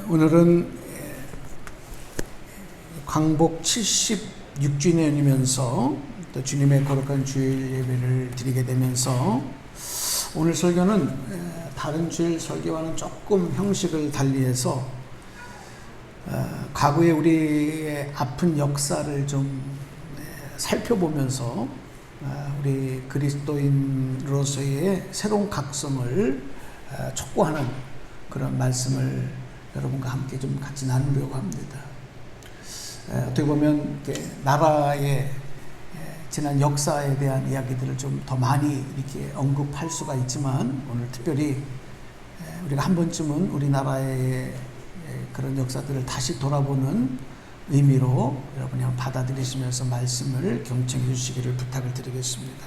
오늘은 광복 76주년이면서 또 주님의 거룩한 주일 예배를 드리게 되면서 오늘 설교는 다른 주일 설교와는 조금 형식을 달리해서 과거의 우리의 아픈 역사를 좀 살펴보면서 우리 그리스도인으로서의 새로운 각성을 촉구하는 그런 말씀을 여러분과 함께 좀 같이 나누려고 합니다. 어떻게 보면 나라의 지난 역사에 대한 이야기들을 좀 더 많이 이렇게 언급할 수가 있지만 오늘 특별히 우리가 한 번쯤은 우리나라의 그런 역사들을 다시 돌아보는 의미로 여러분이 한번 받아들이시면서 말씀을 경청해 주시기를 부탁을 드리겠습니다.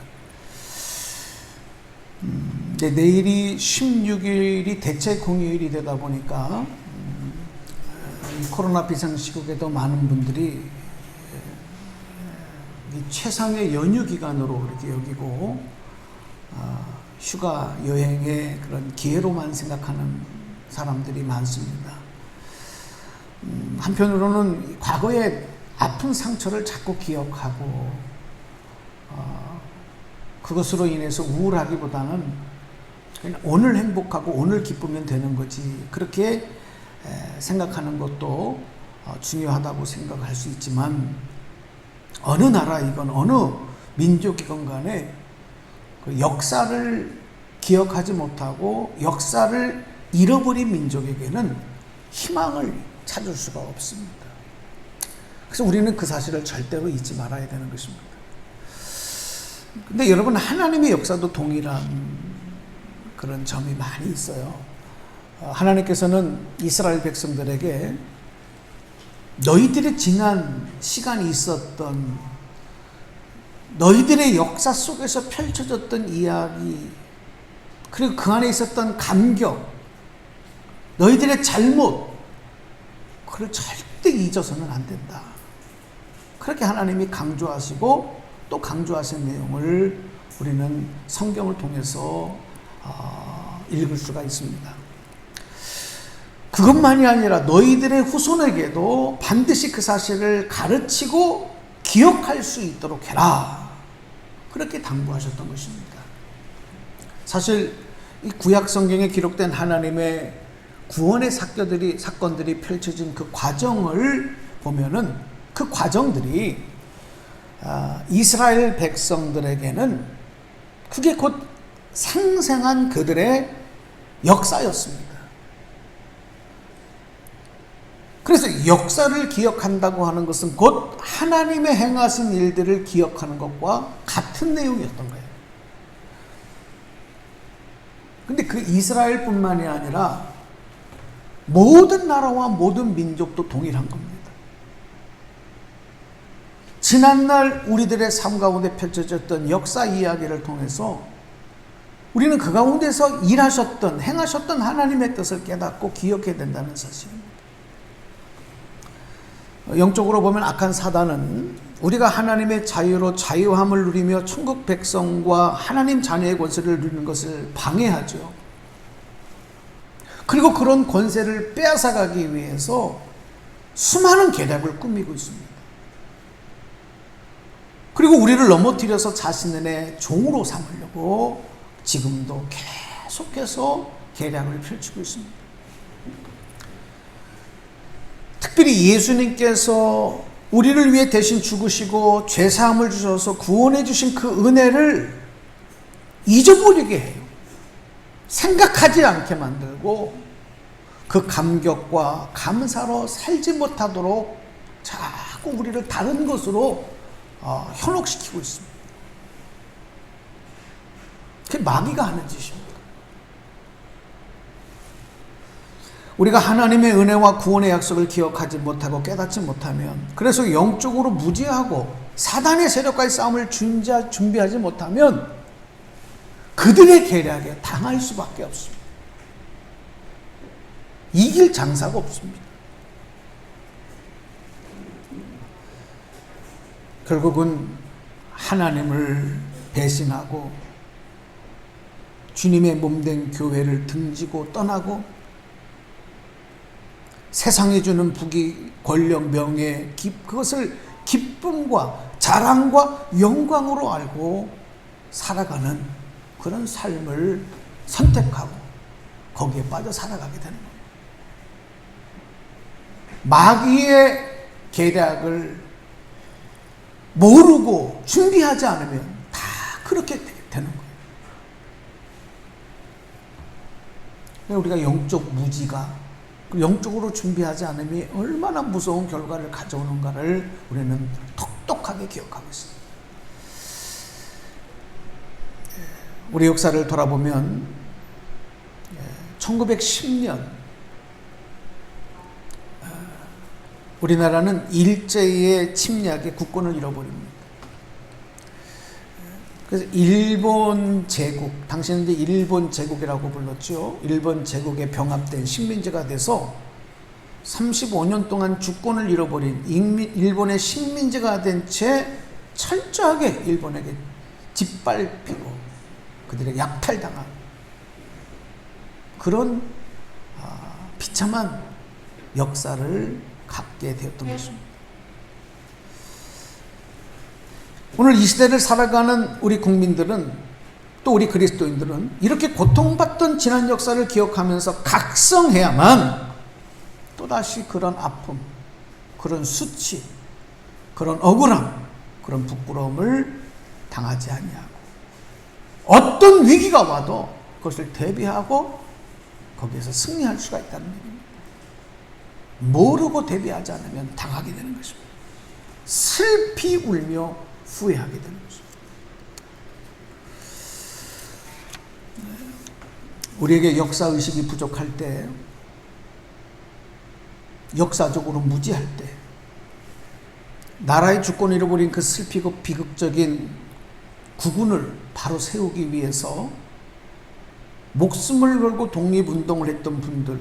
내일이 16일이 대체 공휴일이 되다 보니까 이 코로나 비상시국에도 많은 분들이 최상의 연휴 기간으로 이렇게 여기고 휴가 여행의 그런 기회로만 생각하는 사람들이 많습니다. 한편으로는 과거의 아픈 상처를 자꾸 기억하고 그것으로 인해서 우울하기보다는 그냥 오늘 행복하고 오늘 기쁘면 되는 거지 그렇게 생각하는 것도 중요하다고 생각할 수 있지만 어느 나라이건 어느 민족이건 간에 그 역사를 기억하지 못하고 역사를 잃어버린 민족에게는 희망을 찾을 수가 없습니다. 그래서 우리는 그 사실을 절대로 잊지 말아야 되는 것입니다. 근데 여러분, 하나님의 역사도 동일한 그런 점이 많이 있어요. 하나님께서는 이스라엘 백성들에게 너희들의 지난 시간이 있었던 너희들의 역사 속에서 펼쳐졌던 이야기, 그리고 그 안에 있었던 감격, 너희들의 잘못, 그걸 절대 잊어서는 안 된다. 그렇게 하나님이 강조하시고 또 강조하신 내용을 우리는 성경을 통해서 읽을 수가 있습니다. 그것만이 아니라 너희들의 후손에게도 반드시 그 사실을 가르치고 기억할 수 있도록 해라. 그렇게 당부하셨던 것입니다. 사실 이 구약 성경에 기록된 하나님의 구원의 사건들이 펼쳐진 그 과정을 보면은 그 과정들이 이스라엘 백성들에게는 그게 곧 생생한 그들의 역사였습니다. 그래서 역사를 기억한다고 하는 것은 곧 하나님의 행하신 일들을 기억하는 것과 같은 내용이었던 거예요. 근데 그 이스라엘뿐만이 아니라 모든 나라와 모든 민족도 동일한 겁니다. 지난날 우리들의 삶 가운데 펼쳐졌던 역사 이야기를 통해서 우리는 그 가운데서 일하셨던, 행하셨던 하나님의 뜻을 깨닫고 기억해야 된다는 사실입니다. 영적으로 보면 악한 사단은 우리가 하나님의 자유로 자유함을 누리며 천국 백성과 하나님 자녀의 권세를 누리는 것을 방해하죠. 그리고 그런 권세를 빼앗아가기 위해서 수많은 계략을 꾸미고 있습니다. 그리고 우리를 넘어뜨려서 자신의 종으로 삼으려고 지금도 계속해서 계략을 펼치고 있습니다. 특별히 예수님께서 우리를 위해 대신 죽으시고 죄사함을 주셔서 구원해 주신 그 은혜를 잊어버리게 해요. 생각하지 않게 만들고 그 감격과 감사로 살지 못하도록 자꾸 우리를 다른 것으로 현혹시키고 있습니다. 그게 마귀가 하는 짓입니다. 우리가 하나님의 은혜와 구원의 약속을 기억하지 못하고 깨닫지 못하면, 그래서 영적으로 무지하고 사단의 세력과의 싸움을 준비하지 못하면 그들의 계략에 당할 수밖에 없습니다. 이길 장사가 없습니다. 결국은 하나님을 배신하고 주님의 몸된 교회를 등지고 떠나고 세상이 주는 부귀, 권력, 명예, 그것을 기쁨과 자랑과 영광으로 알고 살아가는 그런 삶을 선택하고 거기에 빠져 살아가게 되는 겁니다. 마귀의 계략을 모르고 준비하지 않으면 다 그렇게 되는 거예요. 우리가 영적 무지가 영적으로 준비하지 않으면 얼마나 무서운 결과를 가져오는가를 우리는 똑똑하게 기억하고 있습니다. 우리 역사를 돌아보면 1910년 우리나라는 일제의 침략에 국권을 잃어버립니다. 그래서 일본 제국, 당시에는 이제 일본 제국이라고 불렀죠. 일본 제국에 병합된 식민지가 돼서 35년 동안 주권을 잃어버린 일본의 식민지가 된 채 철저하게 일본에게 짓밟히고 그들에게 약탈당한 그런 비참한 역사를 갖게 되었던 것입니다. 오늘 이 시대를 살아가는 우리 국민들은 또 우리 그리스도인들은 이렇게 고통받던 지난 역사를 기억하면서 각성해야만 또다시 그런 아픔, 그런 수치, 그런 억울함, 그런 부끄러움을 당하지 아니하고 어떤 위기가 와도 그것을 대비하고 거기에서 승리할 수가 있다는 얘기입니다. 모르고 대비하지 않으면 당하게 되는 것입니다. 슬피 울며 후회하게 되는 것입니다. 우리에게 역사의식이 부족할 때, 역사적으로 무지할 때, 나라의 주권을 잃어버린 그 슬피고 비극적인 국운을 바로 세우기 위해서 목숨을 걸고 독립운동을 했던 분들,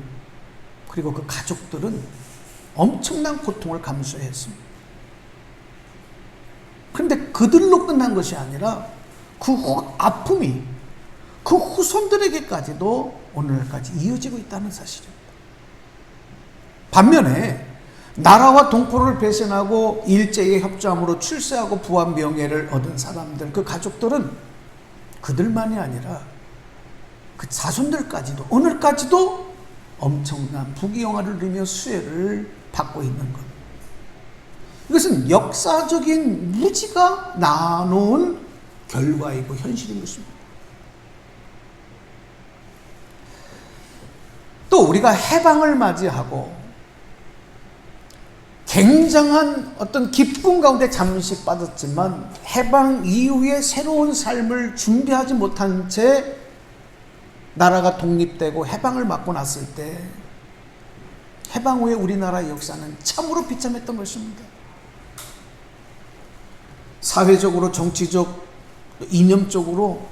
그리고 그 가족들은 엄청난 고통을 감수했습니다. 그런데 그들로 끝난 것이 아니라 그 아픔이 그 후손들에게까지도 오늘날까지 이어지고 있다는 사실입니다. 반면에 나라와 동포를 배신하고 일제에 협조함으로 출세하고 부한 명예를 얻은 사람들, 그 가족들은 그들만이 아니라 그 자손들까지도 오늘까지도 엄청난 부귀영화를 누리며 수혜를 받고 있는 것. 이것은 역사적인 무지가 낳아놓은 결과이고 현실인 것입니다. 또 우리가 해방을 맞이하고 굉장한 어떤 기쁨 가운데 잠시 빠졌지만 해방 이후에 새로운 삶을 준비하지 못한 채 나라가 독립되고 해방을 맞고 났을 때 해방 후에 우리나라의 역사는 참으로 비참했던 것입니다. 사회적으로, 정치적, 이념적으로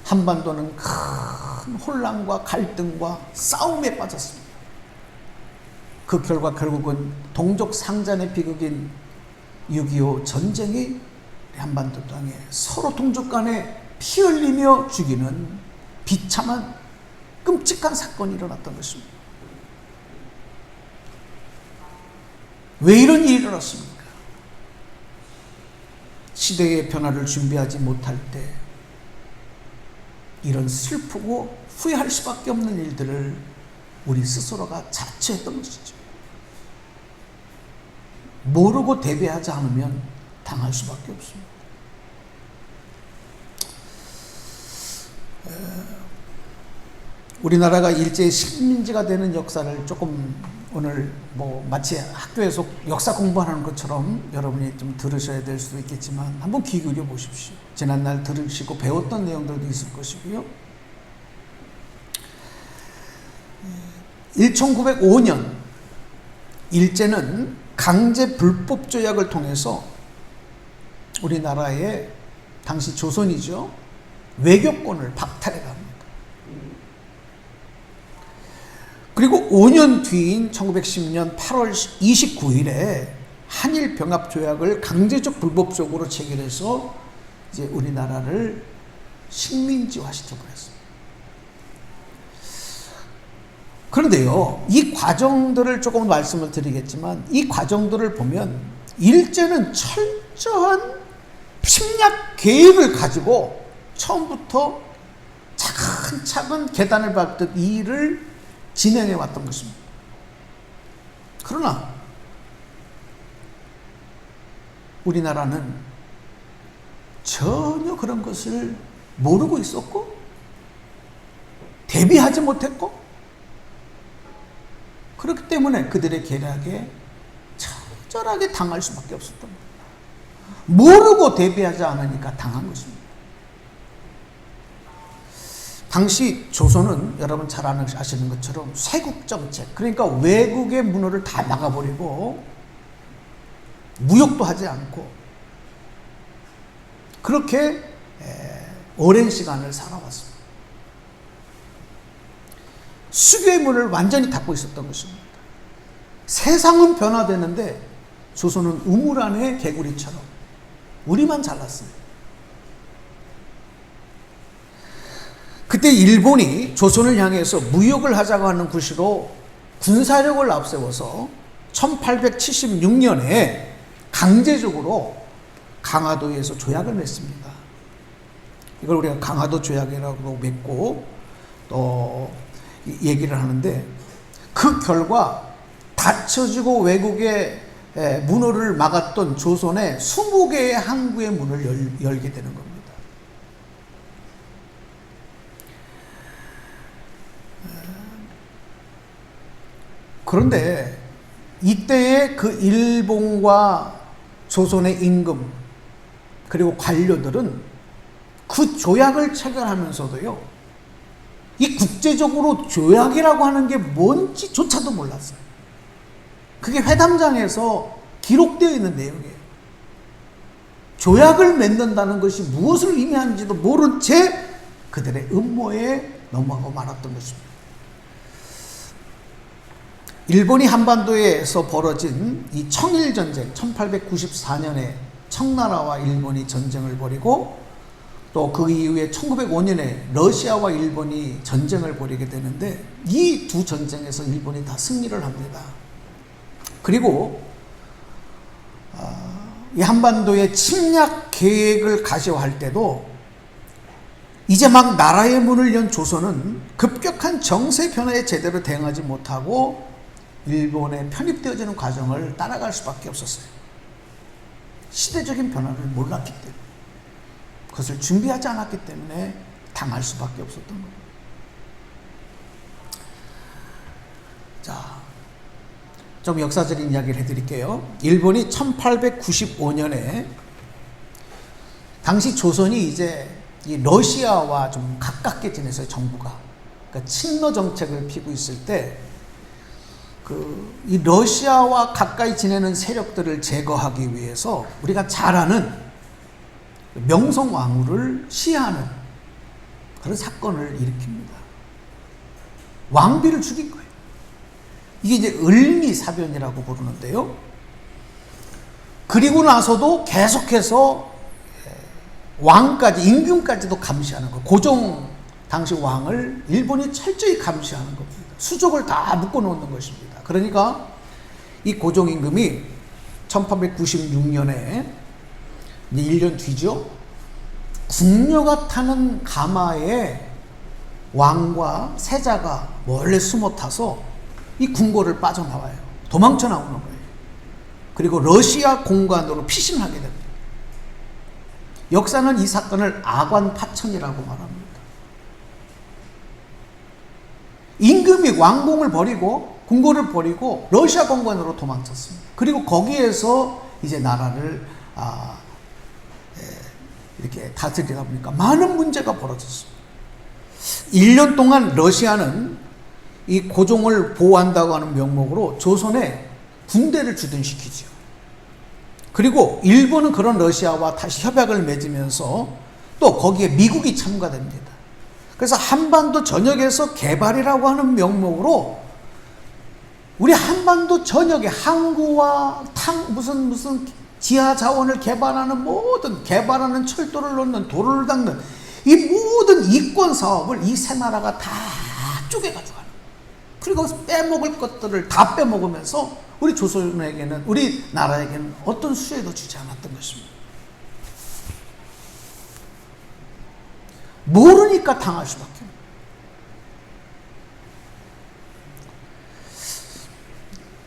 한반도는 큰 혼란과 갈등과 싸움에 빠졌습니다. 그 결과 결국은 동족 상잔의 비극인 6.25 전쟁이 한반도 땅에 서로 동족 간에 피 흘리며 죽이는 비참한 끔찍한 사건이 일어났던 것입니다. 왜 이런 일이 일어났습니까? 시대의 변화를 준비하지 못할 때 이런 슬프고 후회할 수밖에 없는 일들을 우리 스스로가 자처했던 것이죠. 모르고 대비하지 않으면 당할 수밖에 없습니다. 우리나라가 일제의 식민지가 되는 역사를 조금 오늘 마치 학교에서 역사 공부하는 것처럼 여러분이 좀 들으셔야 될 수도 있겠지만 한번 귀 기울여 보십시오. 지난날 들으시고 배웠던 내용들도 있을 것이고요. 1905년 일제는 강제 불법 조약을 통해서 우리나라의 당시 조선이죠. 외교권을 박탈해 갑니다. 그리고 5년 뒤인 1910년 8월 29일에 한일 병합 조약을 강제적 불법적으로 체결해서 이제 우리나라를 식민지화 시켜버렸습니다. 그런데요, 이 과정들을 조금 말씀을 드리겠지만, 이 과정들을 보면 일제는 철저한 침략 계획을 가지고 처음부터 차근차근 계단을 밟듯 이 일을 진행해 왔던 것입니다. 그러나 우리나라는 전혀 그런 것을 모르고 있었고 대비하지 못했고, 그렇기 때문에 그들의 계략에 처절하게 당할 수밖에 없었던 겁니다. 모르고 대비하지 않으니까 당한 것입니다. 당시 조선은 여러분 잘 아시는 것처럼 쇄국정책, 그러니까 외국의 문호를 다 막아버리고 무역도 하지 않고 그렇게 오랜 시간을 살아왔습니다. 수교의 문을 완전히 닫고 있었던 것입니다. 세상은 변화되는데 조선은 우물 안의 개구리처럼 우리만 잘났습니다. 그때 일본이 조선을 향해서 무역을 하자고 하는 구시로 군사력을 앞세워서 1876년에 강제적으로 강화도에서 조약을 맺습니다. 이걸 우리가 강화도 조약이라고 맺고 또 얘기를 하는데, 그 결과 닫혀지고 외국의 문호를 막았던 조선의 20개의 항구의 문을 열게 되는 겁니다. 그런데 이때의 그 일본과 조선의 임금 그리고 관료들은 그 조약을 체결하면서도요, 이 국제적으로 조약이라고 하는 게 뭔지조차도 몰랐어요. 그게 회담장에서 기록되어 있는 내용이에요. 조약을 맺는다는 것이 무엇을 의미하는지도 모른 채 그들의 음모에 넘어가고 말았던 것입니다. 일본이 한반도에서 벌어진 이 청일전쟁, 1894년에 청나라와 일본이 전쟁을 벌이고, 또 그 이후에 1905년에 러시아와 일본이 전쟁을 벌이게 되는데, 이 두 전쟁에서 일본이 다 승리를 합니다. 그리고 이 한반도의 침략 계획을 가시화할 때도 이제 막 나라의 문을 연 조선은 급격한 정세 변화에 제대로 대응하지 못하고 일본에 편입되어지는 과정을 따라갈 수밖에 없었어요. 시대적인 변화를 몰랐기 때문에, 그것을 준비하지 않았기 때문에 당할 수밖에 없었던 겁니다. 자, 좀 역사적인 이야기를 해드릴게요. 일본이 1895년에 당시 조선이 이제 이 러시아와 좀 가깝게 지냈어요, 정부가. 그러니까 친러 정책을 피고 있을 때, 이 러시아와 가까이 지내는 세력들을 제거하기 위해서 우리가 잘 아는 명성황후를 시해하는 그런 사건을 일으킵니다. 왕비를 죽인 거예요. 이게 이제 을미사변이라고 부르는데요. 그리고 나서도 계속해서 왕까지, 임금까지도 감시하는 거예요. 고종 당시 왕을 일본이 철저히 감시하는 겁니다. 수족을 다 묶어놓는 것입니다. 그러니까 이 고종 임금이 1896년에 이제 1년 뒤죠. 궁녀가 타는 가마에 왕과 세자가 몰래 숨어 타서 이 궁궐을 빠져나와요. 도망쳐 나오는 거예요. 그리고 러시아 공관으로 피신하게 됩니다. 역사는 이 사건을 아관파천이라고 말합니다. 임금이 왕궁을 버리고 궁궐을 버리고 러시아 공관으로 도망쳤습니다. 그리고 거기에서 이제 나라를 이렇게 다스리다 보니까 많은 문제가 벌어졌습니다. 1년 동안 러시아는 이 고종을 보호한다고 하는 명목으로 조선에 군대를 주둔시키죠. 그리고 일본은 그런 러시아와 다시 협약을 맺으면서 또 거기에 미국이 참가됩니다. 그래서 한반도 전역에서 개발이라고 하는 명목으로 우리 한반도 전역에 항구와 무슨 지하 자원을 개발하는 모든, 개발하는 철도를 놓는, 도로를 닦는 이 모든 이권 사업을 이 세 나라가 다 쪼개가지고 하는 거예요. 그리고 빼먹을 것들을 다 빼먹으면서 우리 조선에게는, 우리 나라에게는 어떤 수혜도 주지 않았던 것입니다. 모르니까 당할 수밖에 없어요.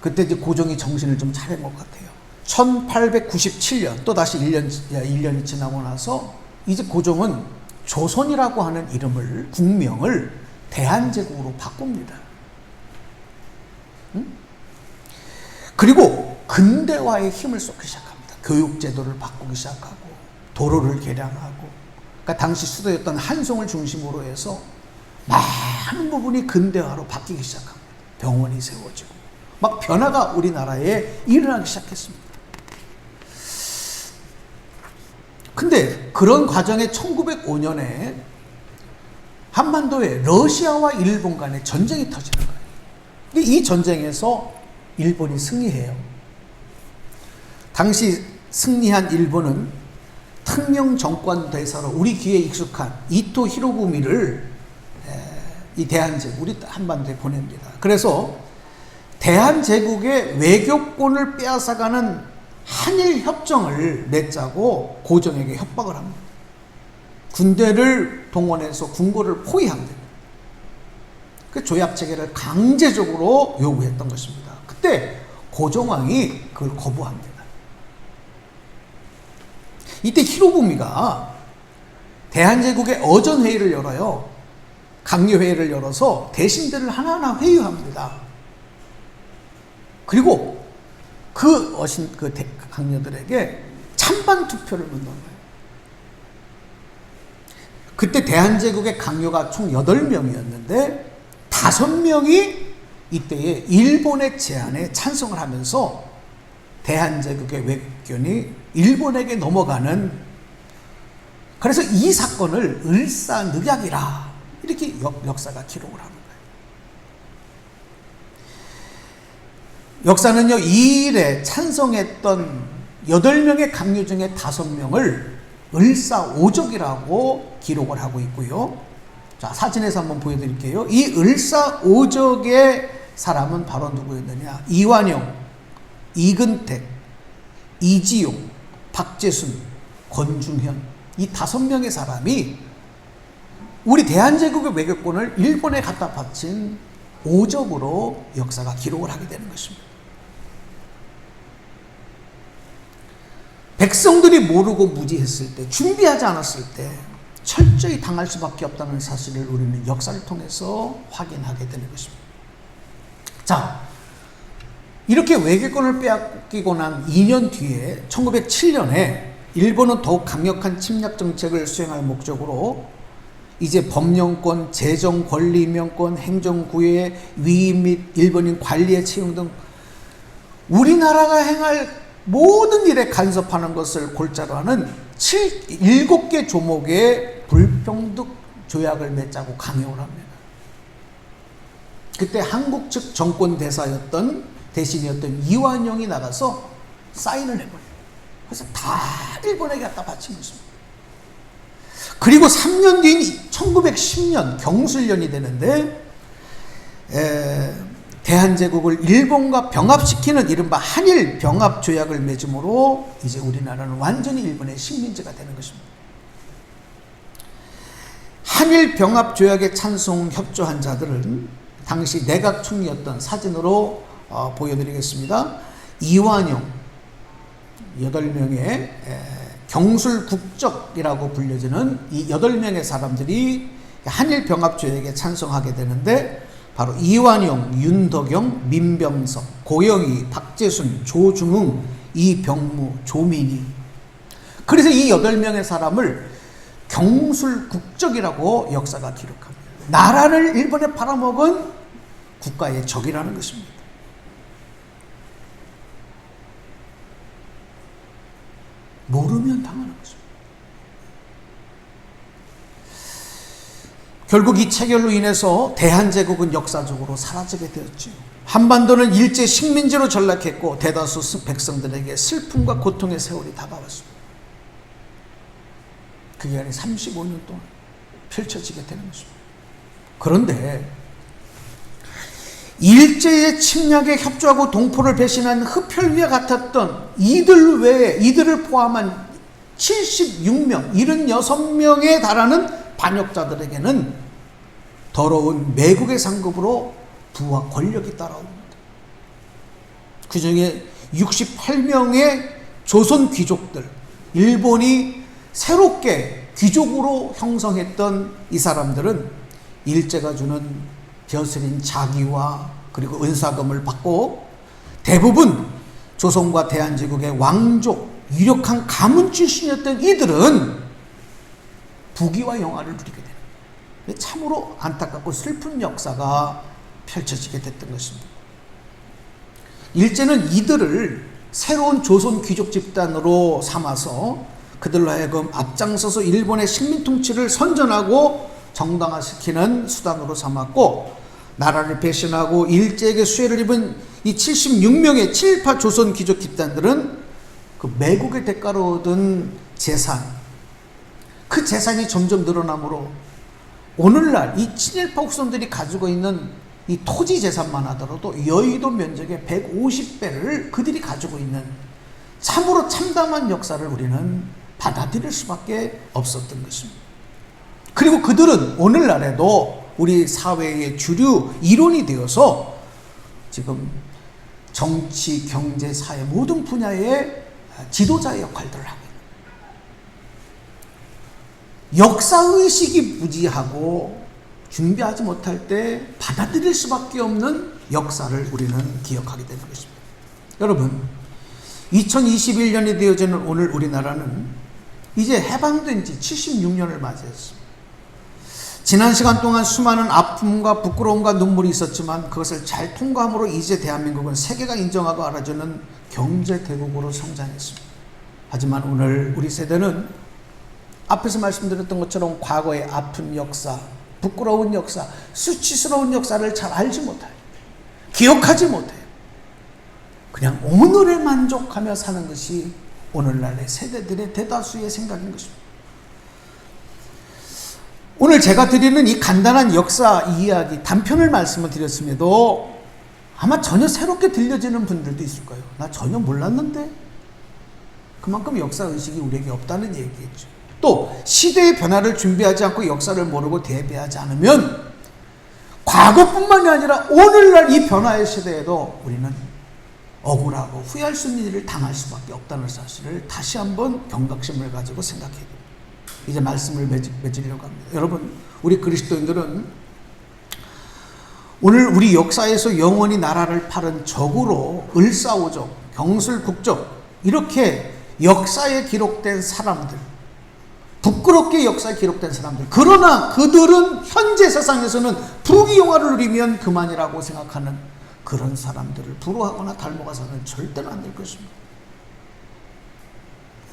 그때 이제 고종이 정신을 좀 차린 것 같아요. 1897년, 또다시 1년이 지나고 나서 이제 고종은 조선이라고 하는 이름을, 국명을 대한제국으로 바꿉니다. 그리고 근대화에 힘을 쏟기 시작합니다. 교육제도를 바꾸기 시작하고, 도로를 개량하고, 그러니까 당시 수도였던 한송을 중심으로 해서 많은 부분이 근대화로 바뀌기 시작합니다. 병원이 세워지고, 막 변화가 우리나라에 일어나기 시작했습니다. 근데 그런 과정에 1905년에 한반도에 러시아와 일본 간의 전쟁이 터지는 거예요. 근데 이 전쟁에서 일본이 승리해요. 당시 승리한 일본은 특명 정권 대사로 우리 귀에 익숙한 이토 히로부미를 이 대한제국, 우리 한반도에 보냅니다. 그래서 대한제국의 외교권을 빼앗아가는 한일 협정을 맺자고 고종에게 협박을 합니다. 군대를 동원해서 궁궐을 포위합니다. 그 조약 체계를 강제적으로 요구했던 것입니다. 그때 고종왕이 그걸 거부합니다. 이때 히로부미가 대한제국의 어전회의를 열어요. 강요회의를 열어서 대신들을 하나하나 회유합니다. 그리고 그 강요들에게 찬반 투표를 묻는 거예요. 그때 대한제국의 강요가 총 8명이었는데 5명이 이때의 일본의 제안에 찬성을 하면서 대한제국의 외교권이 일본에게 넘어가는, 그래서 이 사건을 을사늑약이라 이렇게 역사가 기록을 하는 거예요. 역사는요, 이 일에 찬성했던 8명의 강요 중에 5명을 을사오적이라고 기록을 하고 있고요. 자, 사진에서 한번 보여드릴게요. 이 을사오적의 사람은 바로 누구였느냐? 이완용, 이근택, 이지용, 박재순, 권중현, 이 5명의 사람이 우리 대한제국의 외교권을 일본에 갖다 바친 오적으로 역사가 기록을 하게 되는 것입니다. 백성들이 모르고 무지했을 때, 준비하지 않았을 때 철저히 당할 수밖에 없다는 사실을 우리는 역사를 통해서 확인하게 되는 것입니다. 자, 이렇게 외교권을 빼앗기고 난 2년 뒤에 1907년에 일본은 더욱 강력한 침략 정책을 수행할 목적으로 이제 법령권, 재정, 권리 임명권, 행정구애, 위임 및 일본인 관리의 채용 등 우리나라가 행할 모든 일에 간섭하는 것을 골자로 하는 7개 조목의 불평등 조약을 맺자고 강요를 합니다. 그때 한국 측 정권 대신이었던 이완용이 나가서 사인을 해버려요. 그래서 다 일본에게 갖다 바친 것입니다. 그리고 3년 뒤인 1910년 경술년이 되는데 대한제국을 일본과 병합시키는 이른바 한일 병합 조약을 맺음으로 이제 우리나라는 완전히 일본의 식민지가 되는 것입니다. 한일 병합 조약에 찬성 협조한 자들은 당시 내각 총리였던 사진으로 보여드리겠습니다. 이완용 8명의 경술국적이라고 불려지는 이 8명의 사람들이 한일 병합 조약에 찬성하게 되는데 바로 이완용, 윤덕영, 민병석, 고영희, 박재순, 조중흥, 이병무, 조민희. 그래서 이 8명의 사람을 경술국적이라고 역사가 기록합니다. 나라를 일본에 팔아먹은 국가의 적이라는 것입니다. 모르면 당하는 것입니다. 결국 이 체결로 인해서 대한제국은 역사적으로 사라지게 되었죠. 한반도는 일제 식민지로 전락했고 대다수 백성들에게 슬픔과 고통의 세월이 다가왔습니다. 그게 아니 35년 동안 펼쳐지게 되는 것입니다. 그런데 일제의 침략에 협조하고 동포를 배신한 흡혈귀와 같았던 이들 외에 이들을 포함한 76명, 76명에 달하는 반역자들에게는 더러운 매국의 상급으로 부와 권력이 따라옵니다. 그 중에 68명의 조선 귀족들, 일본이 새롭게 귀족으로 형성했던 이 사람들은 일제가 주는 벼슬인 자기와 그리고 은사금을 받고 대부분 조선과 대한제국의 왕족, 유력한 가문 출신이었던 이들은 부귀와 영화를 누리게 됩니다. 참으로 안타깝고 슬픈 역사가 펼쳐지게 됐던 것입니다. 일제는 이들을 새로운 조선 귀족 집단으로 삼아서 그들로 하여금 앞장서서 일본의 식민 통치를 선전하고 정당화시키는 수단으로 삼았고, 나라를 배신하고 일제에게 수혜를 입은 이 76명의 친일파 조선 귀족 집단들은 그 매국의 대가로 얻은 재산, 그 재산이 점점 늘어나므로 오늘날 이 친일파 후손들이 가지고 있는 이 토지 재산만 하더라도 여의도 면적의 150배를 그들이 가지고 있는 참으로 참담한 역사를 우리는 받아들일 수밖에 없었던 것입니다. 그리고 그들은 오늘날에도 우리 사회의 주류 이론이 되어서 지금 정치, 경제, 사회 모든 분야의 지도자의 역할들을 하고 있습니다. 역사의식이 부지하고 준비하지 못할 때 받아들일 수밖에 없는 역사를 우리는 기억하게 되는 것입니다. 여러분, 2021년이 되어지는 오늘 우리나라는 이제 해방된 지 76년을 맞이했습니다. 지난 시간 동안 수많은 아픔과 부끄러움과 눈물이 있었지만 그것을 잘 통과함으로 이제 대한민국은 세계가 인정하고 알아주는 경제대국으로 성장했습니다. 하지만 오늘 우리 세대는 앞에서 말씀드렸던 것처럼 과거의 아픈 역사, 부끄러운 역사, 수치스러운 역사를 잘 알지 못해요. 기억하지 못해요. 그냥 오늘에 만족하며 사는 것이 오늘날의 세대들의 대다수의 생각인 것입니다. 오늘 제가 드리는 이 간단한 역사 이야기, 단편을 말씀을 드렸음에도 아마 전혀 새롭게 들려지는 분들도 있을 거예요. 나 전혀 몰랐는데? 그만큼 역사의식이 우리에게 없다는 얘기겠죠. 또 시대의 변화를 준비하지 않고 역사를 모르고 대비하지 않으면 과거뿐만이 아니라 오늘날 이 변화의 시대에도 우리는 억울하고 후회할 수 있는 일을 당할 수밖에 없다는 사실을 다시 한번 경각심을 가지고 생각해야 됩니다. 이제 말씀을 맺으려고 합니다. 여러분, 우리 그리스도인들은 오늘 우리 역사에서 영원히 나라를 팔은 적으로 을사오적, 경술국적 이렇게 역사에 기록된 사람들, 부끄럽게 역사에 기록된 사람들, 그러나 그들은 현재 세상에서는 부귀영화를 누리면 그만이라고 생각하는 그런 사람들을 부러워하거나 닮아가서는 절대로 안 될 것입니다.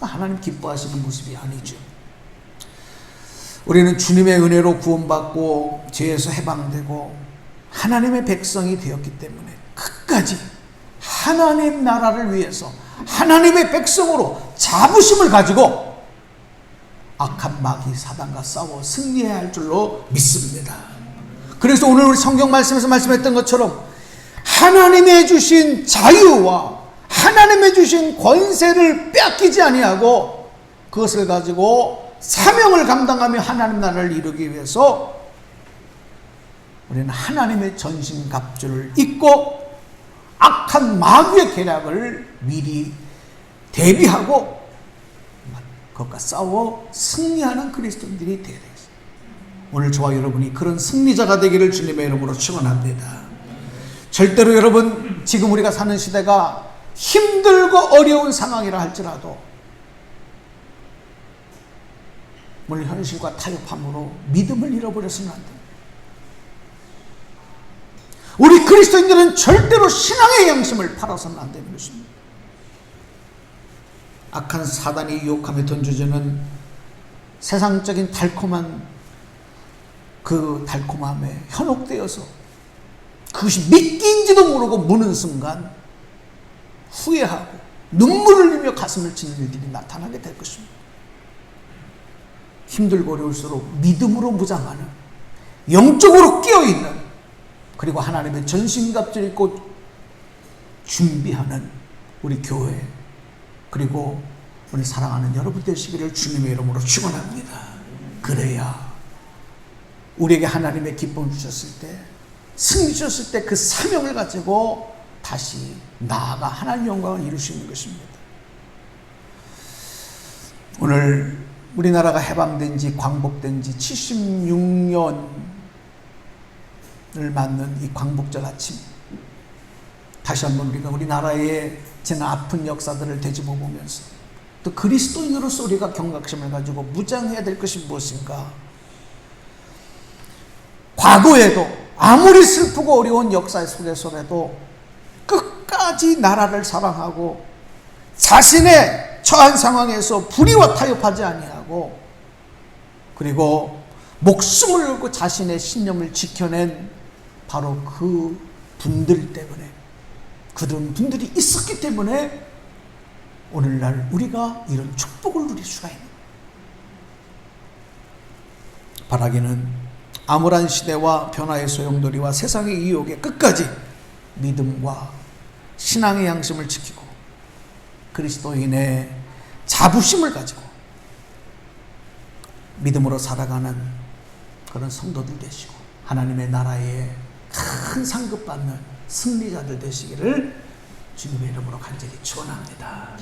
하나님 기뻐하시는 모습이 아니죠. 우리는 주님의 은혜로 구원받고 죄에서 해방되고 하나님의 백성이 되었기 때문에 끝까지 하나님 나라를 위해서 하나님의 백성으로 자부심을 가지고 악한 마귀 사단과 싸워 승리해야 할 줄로 믿습니다. 그래서 오늘 우리 성경 말씀에서 말씀했던 것처럼 하나님의 주신 자유와 하나님의 주신 권세를 빼앗기지 아니하고 그것을 가지고 사명을 감당하며 하나님 나라를 이루기 위해서 우리는 하나님의 전신갑주를 입고 악한 마귀의 계략을 미리 대비하고 그것과 싸워 승리하는 그리스도인들이 되어야 되겠습니다. 오늘 저와 여러분이 그런 승리자가 되기를 주님의 이름으로 축원합니다. 절대로 여러분, 지금 우리가 사는 시대가 힘들고 어려운 상황이라 할지라도 오늘 현실과 타협함으로 믿음을 잃어버려서는 안 됩니다. 우리 그리스도인들은 절대로 신앙의 양심을 팔아서는 안 되는 것입니다. 악한 사단이 유혹하며 던져주는 세상적인 달콤한 그 달콤함에 현혹되어서 그것이 미끼인지도 모르고 무는 순간 후회하고 눈물을 흘리며 가슴을 치는 일들이 나타나게 될 것입니다. 힘들고 어려울수록 믿음으로 무장하는, 영적으로 깨어있는 그리고 하나님의 전신갑주를 입고 준비하는 우리 교회, 그리고 우리 사랑하는 여러분 되시기를 주님의 이름으로 축원합니다. 그래야 우리에게 하나님의 기쁨을 주셨을 때, 승리 주셨을 때 그 사명을 가지고 다시 나아가 하나님 영광을 이룰 수 있는 것입니다. 오늘 우리나라가 해방된 지, 광복된 지 76년을 맞는 이 광복절 아침, 다시 한번 우리가 우리나라의 지난 아픈 역사들을 되짚어 보면서 또 그리스도인으로서 우리가 경각심을 가지고 무장해야 될 것이 무엇인가? 과거에도 아무리 슬프고 어려운 역사 속에서라도 끝까지 나라를 사랑하고 자신의 처한 상황에서 불의와 타협하지 아니하고, 그리고 목숨을 걸고 자신의 신념을 지켜낸 바로 그 분들 때문에, 그런 분들이 있었기 때문에 오늘날 우리가 이런 축복을 누릴 수가 있는, 바라기는 암울한 시대와 변화의 소용돌이와 세상의 유혹에 끝까지 믿음과 신앙의 양심을 지키고 그리스도인의 자부심을 가지고 믿음으로 살아가는 그런 성도들 되시고 하나님의 나라에 큰 상급 받는 승리자들 되시기를 주님의 이름으로 간절히 축원합니다.